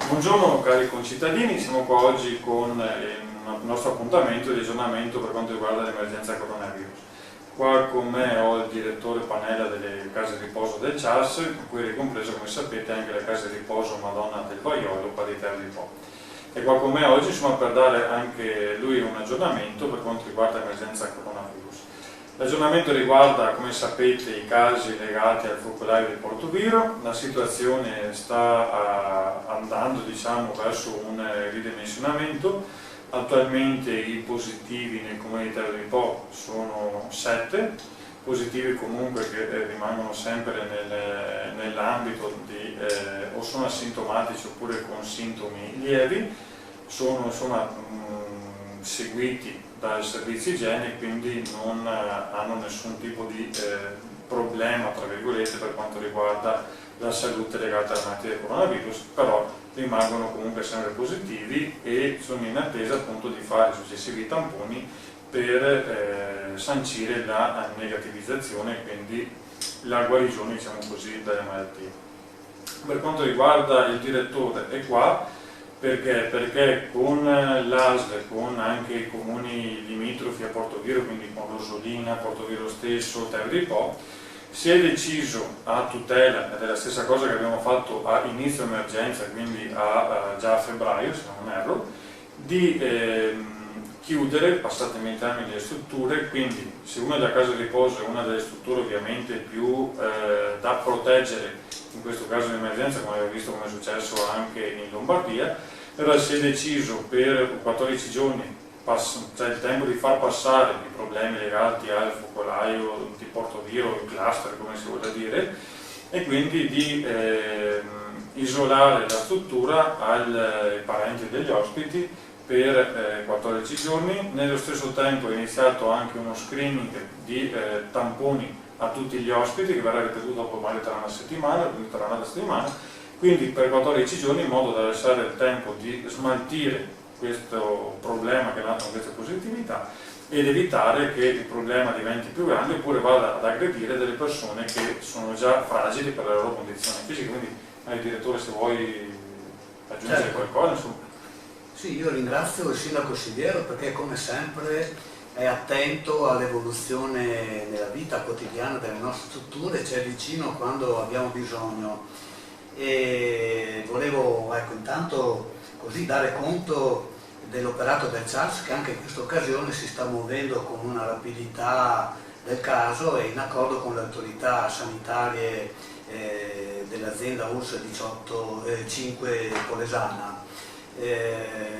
Buongiorno cari concittadini, siamo qua oggi con il nostro appuntamento di aggiornamento per quanto riguarda l'emergenza coronavirus. Qua con me ho il direttore Panella delle case di riposo del CIAS, in cui è ricompreso, come sapete, anche la casa di riposo Madonna del Vaiolo qua di Terni Po. E qua con me oggi insomma, per dare anche lui un aggiornamento per quanto riguarda l'emergenza coronavirus. L'aggiornamento riguarda, come sapete, i casi legati al focolaio di Portoviro. La situazione sta andando verso un ridimensionamento. Attualmente i positivi nel comune di Terni Po sono 7, positivi comunque che rimangono sempre nell'ambito di o sono asintomatici oppure con sintomi lievi, sono seguiti dai servizi igiene, quindi non hanno nessun tipo di problema, tra virgolette, per quanto riguarda la salute legata alla malattia del coronavirus, però rimangono comunque sempre positivi e sono in attesa appunto di fare successivi tamponi per sancire la negativizzazione e quindi la guarigione, diciamo così, dalle malattie. Per quanto riguarda il direttore è qua, perché con l'ASL, con anche i comuni limitrofi a Portoviro, quindi con Rosolina, Portoviro stesso, Terni Po, si è deciso a tutela, ed è la stessa cosa che abbiamo fatto a inizio emergenza, quindi già a febbraio se non erro, di chiudere, passatemi i termini, le strutture. Quindi se una della casa di riposo è una delle strutture ovviamente più da proteggere, in questo caso di emergenza, come abbiamo visto come è successo anche in Lombardia, allora si è deciso per 14 giorni, cioè il tempo di far passare i problemi legati al focolaio di Portoviro, il cluster come si vuole dire, e quindi di isolare la struttura ai parenti degli ospiti per 14 giorni. Nello stesso tempo è iniziato anche uno screening di tamponi a tutti gli ospiti che verrà ripetuto dopo magari tra una settimana, quindi tra un'altra settimana, quindi per 14 giorni, in modo da lasciare il tempo di smaltire questo problema che è nato con queste positività ed evitare che il problema diventi più grande oppure vada ad aggredire delle persone che sono già fragili per la loro condizione fisica. Quindi direttore, se vuoi aggiungere qualcosa, insomma. Sì, io ringrazio il sindaco Siviero perché come sempre è attento all'evoluzione nella vita quotidiana delle nostre strutture, ci è vicino quando abbiamo bisogno, e volevo intanto così dare conto dell'operato del CIAS, che anche in questa occasione si sta muovendo con una rapidità del caso e in accordo con le autorità sanitarie dell'azienda URSS 5 Polesana.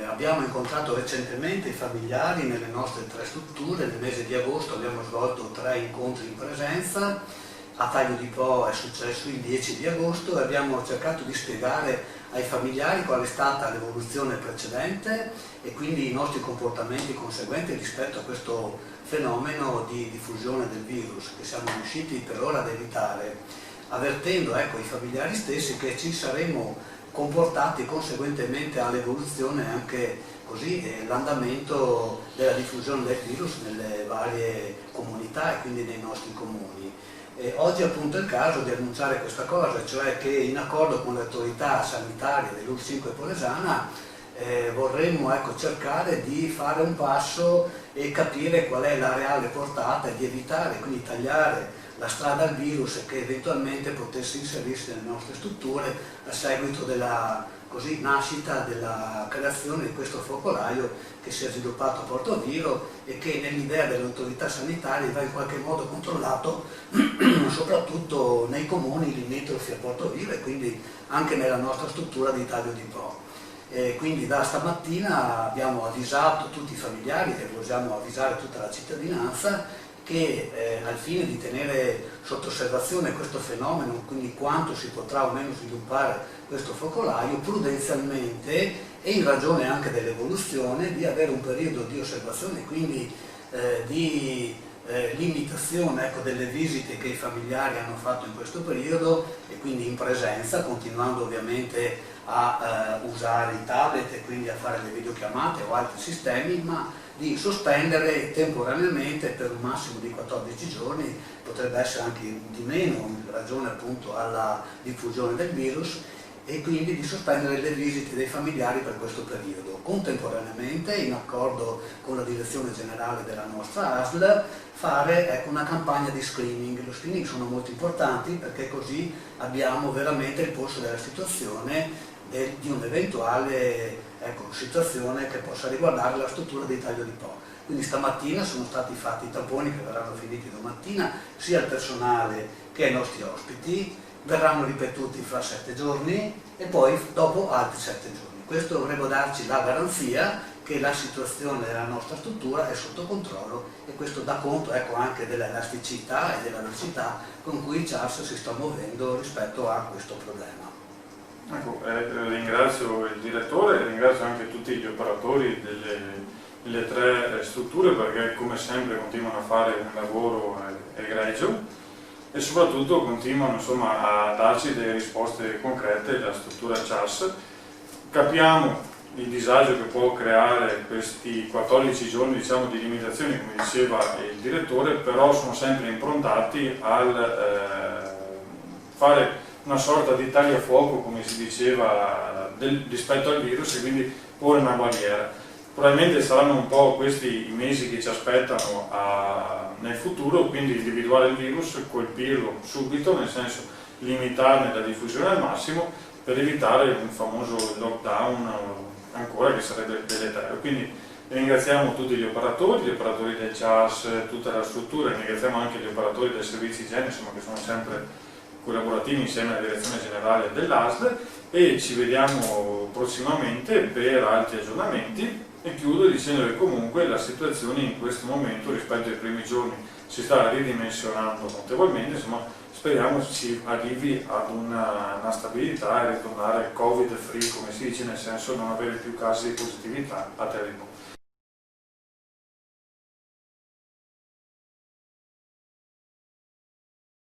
Abbiamo incontrato recentemente i familiari nelle nostre 3 strutture. Nel mese di agosto abbiamo svolto 3 incontri in presenza, a Taglio di Po è successo il 10 di agosto e abbiamo cercato di spiegare ai familiari qual è stata l'evoluzione precedente e quindi i nostri comportamenti conseguenti rispetto a questo fenomeno di diffusione del virus che siamo riusciti per ora ad evitare, avvertendo i familiari stessi che ci saremmo comportati conseguentemente all'evoluzione anche così l'andamento della diffusione del virus nelle varie comunità e quindi nei nostri comuni. Oggi appunto è il caso di annunciare questa cosa, cioè che in accordo con le autorità sanitarie dell'URSS 5 Polesana vorremmo cercare di fare un passo e capire qual è la reale portata e di evitare, quindi tagliare la strada al virus che eventualmente potesse inserirsi nelle nostre strutture a seguito della nascita della creazione di questo focolaio che si è sviluppato a Portoviro e che nell'idea delle autorità sanitarie va in qualche modo controllato soprattutto nei comuni limitrofi a Portoviro e quindi anche nella nostra struttura di Taglio di Po. Quindi da stamattina abbiamo avvisato tutti i familiari e vogliamo avvisare tutta la cittadinanza che al fine di tenere sotto osservazione questo fenomeno, quindi quanto si potrà o meno sviluppare questo focolaio, prudenzialmente e in ragione anche dell'evoluzione di avere un periodo di osservazione, quindi di limitazione delle visite che i familiari hanno fatto in questo periodo e quindi in presenza, continuando ovviamente a usare i tablet e quindi a fare le videochiamate o altri sistemi, ma di sospendere temporaneamente per un massimo di 14 giorni, potrebbe essere anche di meno in ragione appunto alla diffusione del virus, e quindi di sospendere le visite dei familiari per questo periodo. Contemporaneamente, in accordo con la direzione generale della nostra ASL, fare una campagna di screening. Lo screening sono molto importanti perché così abbiamo veramente il polso della situazione di un'eventuale situazione che possa riguardare la struttura di taglio di Po. Quindi stamattina sono stati fatti i tamponi che verranno finiti domattina, sia al personale che ai nostri ospiti, verranno ripetuti fra 7 giorni e poi dopo altri 7 giorni. Questo dovrebbe darci la garanzia che la situazione della nostra struttura è sotto controllo e questo dà conto anche dell'elasticità e della velocità con cui il CHARS si sta muovendo rispetto a questo problema. Ecco, ringrazio il direttore e ringrazio anche tutti gli operatori delle 3 strutture perché come sempre continuano a fare un lavoro egregio e soprattutto continuano a darci delle risposte concrete la struttura CHARS. Capiamo il disagio che può creare questi 14 giorni di limitazioni, come diceva il direttore, però sono sempre improntati al fare una sorta di tagliafuoco, come si diceva, rispetto al virus e quindi porre una barriera. Probabilmente saranno un po' questi i mesi che ci aspettano nel futuro, quindi individuare il virus, colpirlo subito, nel senso limitarne la diffusione al massimo per evitare un famoso lockdown ancora che sarebbe deleterio. Quindi ringraziamo tutti gli operatori del CHARS, tutta la struttura, ringraziamo anche gli operatori dei servizi igiene, che sono sempre collaborativi insieme alla direzione generale dell'ASL e ci vediamo prossimamente per altri aggiornamenti e chiudo dicendo che comunque la situazione in questo momento rispetto ai primi giorni si sta ridimensionando notevolmente, speriamo si arrivi ad una stabilità e ritornare covid free, come si dice, nel senso non avere più casi di positività a territorio.